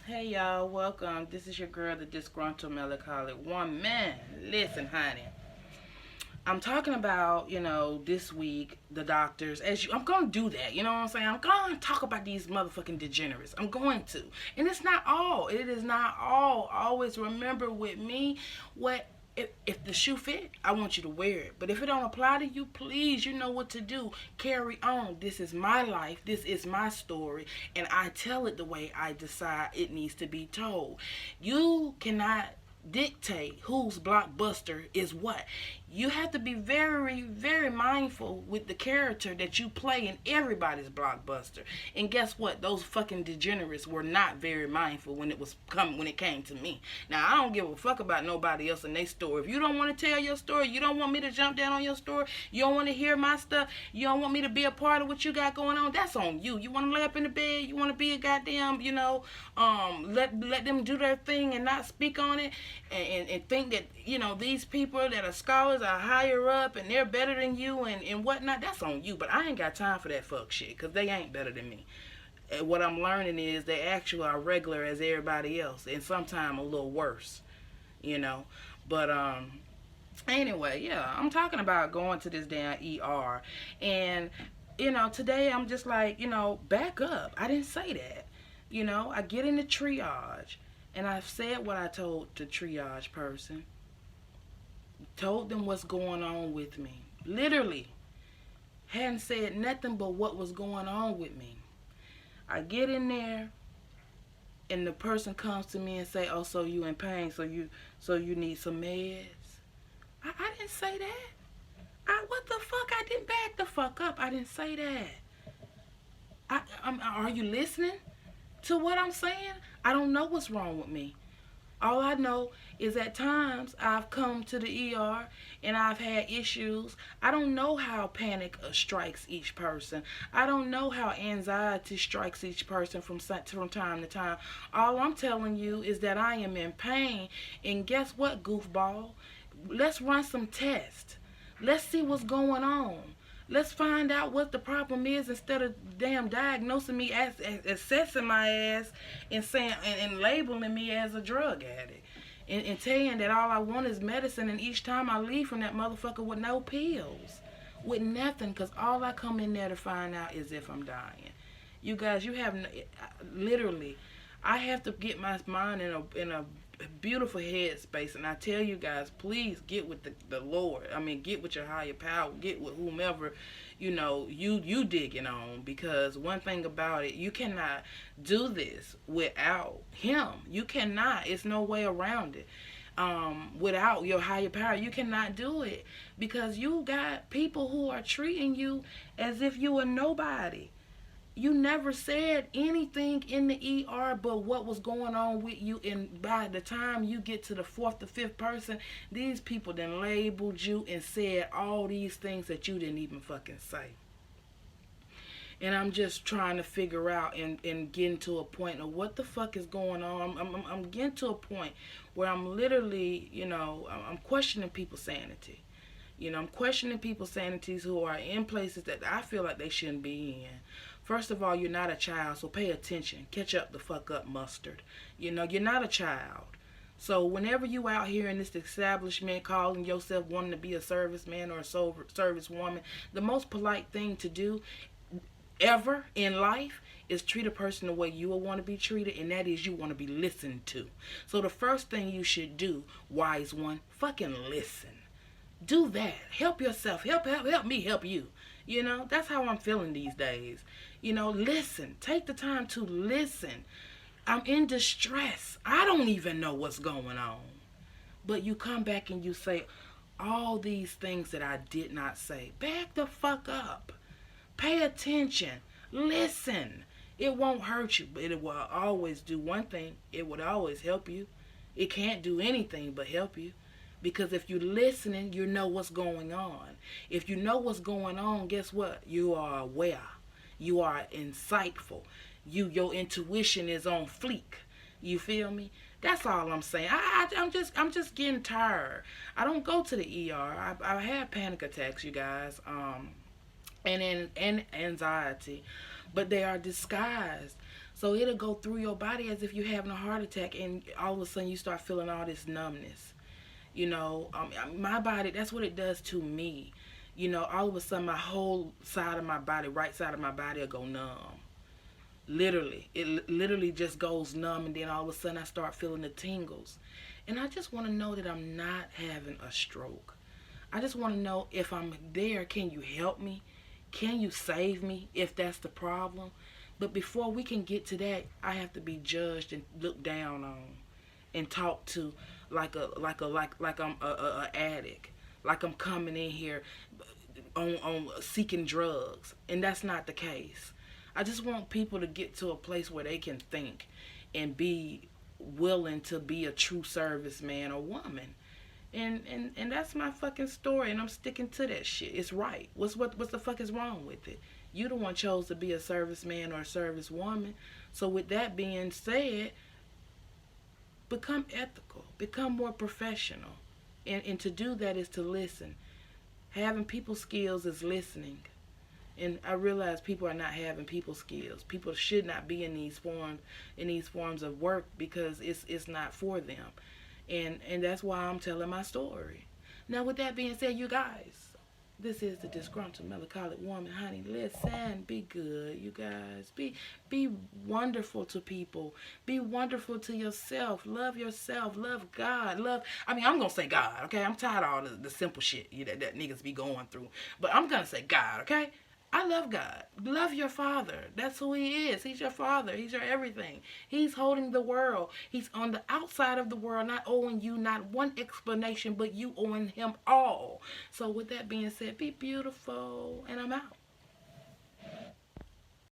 Hey y'all, welcome. This is your girl, the disgruntled melancholic woman. Listen, honey, I'm talking about, this week, the doctors. I'm gonna do that, you know what I'm saying? I'm gonna talk about these motherfucking degenerates. I'm going to. And it's not all. It is not all. Always remember with me what if the shoe fit, I want you to wear it. But if it don't apply to you, please, you know what to do. Carry on. This is my life. This is my story. And I tell it the way I decide it needs to be told. You cannot dictate whose blockbuster is what. You have to be very, very mindful with the character that you play in everybody's blockbuster. And guess what? Those fucking degenerates were not very mindful when it came to me. Now I don't give a fuck about nobody else in their story. If you don't want to tell your story, you don't want me to jump down on your story, you don't want to hear my stuff, you don't want me to be a part of what you got going on, that's on you. You want to lay up in the bed, you want to be a goddamn, let them do their thing and not speak on it, and think that, these people that are scholars are higher up and they're better than you and whatnot. That's on you. But I ain't got time for that fuck shit, because they ain't better than me. And what I'm learning is they actually are regular as everybody else, and sometimes a little worse, But anyway, yeah, I'm talking about going to this damn ER. And today I'm just like, back up. I didn't say that. I get in the triage, and I've said what I told the triage person. Told them what's going on with me. Literally. Hadn't said nothing but what was going on with me. I get in there, and the person comes to me and say, "Oh, so you in pain, so you need some meds." I didn't say that. What the fuck? I didn't back the fuck up. I didn't say that. Are you listening to what I'm saying? I don't know what's wrong with me. All I know is at times I've come to the ER and I've had issues. I don't know how panic strikes each person. I don't know how anxiety strikes each person from time to time. All I'm telling you is that I am in pain. And guess what, goofball? Let's run some tests. Let's see what's going on. Let's find out what the problem is instead of damn diagnosing me as assessing my ass and saying and labeling me as a drug addict. And telling that all I want is medicine, and each time I leave from that motherfucker with no pills. With nothing, because all I come in there to find out is if I'm dying. You guys, literally, I have to get my mind in a beautiful headspace, and I tell you guys, please get with the Lord. I mean, get with your higher power, get with whomever you digging on, because one thing about it, you cannot do this without him. You cannot. It's no way around it. Without your higher power, you cannot do it, because you got people who are treating you as if you were nobody. You never said anything in the ER but what was going on with you, and by the time you get to the fourth or fifth person, these people then labeled you and said all these things that you didn't even fucking say. And I'm just trying to figure out and getting to a point of what the fuck is going on. I'm getting to a point where I'm literally, I'm questioning people's sanity. I'm questioning people's sanities who are in places that I feel like they shouldn't be in. First of all, you're not a child, so pay attention. Catch up the fuck up, mustard. You're not a child. So whenever you out here in this establishment calling yourself wanting to be a serviceman or a servicewoman, the most polite thing to do ever in life is treat a person the way you will want to be treated, and that is you want to be listened to. So the first thing you should do, wise one, fucking listen. Do that. Help yourself. Help me help you. That's how I'm feeling these days. Listen. Take the time to listen. I'm in distress. I don't even know what's going on. But you come back and you say all these things that I did not say. Back the fuck up. Pay attention. Listen. It won't hurt you, but it will always do one thing. It would always help you. It can't do anything but help you. Because if you're listening, you know what's going on. If you know what's going on, guess what? You are aware. You are insightful. Your intuition is on fleek. You feel me? That's all I'm saying. I'm just getting tired. I don't go to the ER. I have panic attacks, you guys, and anxiety, but they are disguised. So it'll go through your body as if you're having a heart attack, and all of a sudden you start feeling all this numbness. My body, that's what it does to me. All of a sudden my whole side of my body, right side of my body, will go numb. Literally. It literally just goes numb, and then all of a sudden I start feeling the tingles. And I just want to know that I'm not having a stroke. I just want to know, if I'm there, can you help me? Can you save me if that's the problem? But before we can get to that, I have to be judged and looked down on and talked to like I'm a addict, like I'm coming in here on seeking drugs, and that's not the case. I just want people to get to a place where they can think and be willing to be a true serviceman or woman. And that's my fucking story, and I'm sticking to that shit. It's right. What's the fuck is wrong with it? You the one chose to be a serviceman or a servicewoman. So with that being said, become ethical, become more professional. And to do that is to listen. Having people skills is listening. And I realize people are not having people skills. People should not be in these forms of work, because it's not for them. And that's why I'm telling my story. Now, with that being said, you guys, this is the disgruntled melancholic woman. Honey, listen, be good, you guys. Be wonderful to people. Be wonderful to yourself. Love yourself. Love God. I'm going to say God, okay? I'm tired of all the simple shit that niggas be going through. But I'm going to say God, okay? I love God. Love your father. That's who he is. He's your father. He's your everything. He's holding the world. He's on the outside of the world, not owing you not one explanation, but you owing him all. So with that being said, be beautiful. And I'm out.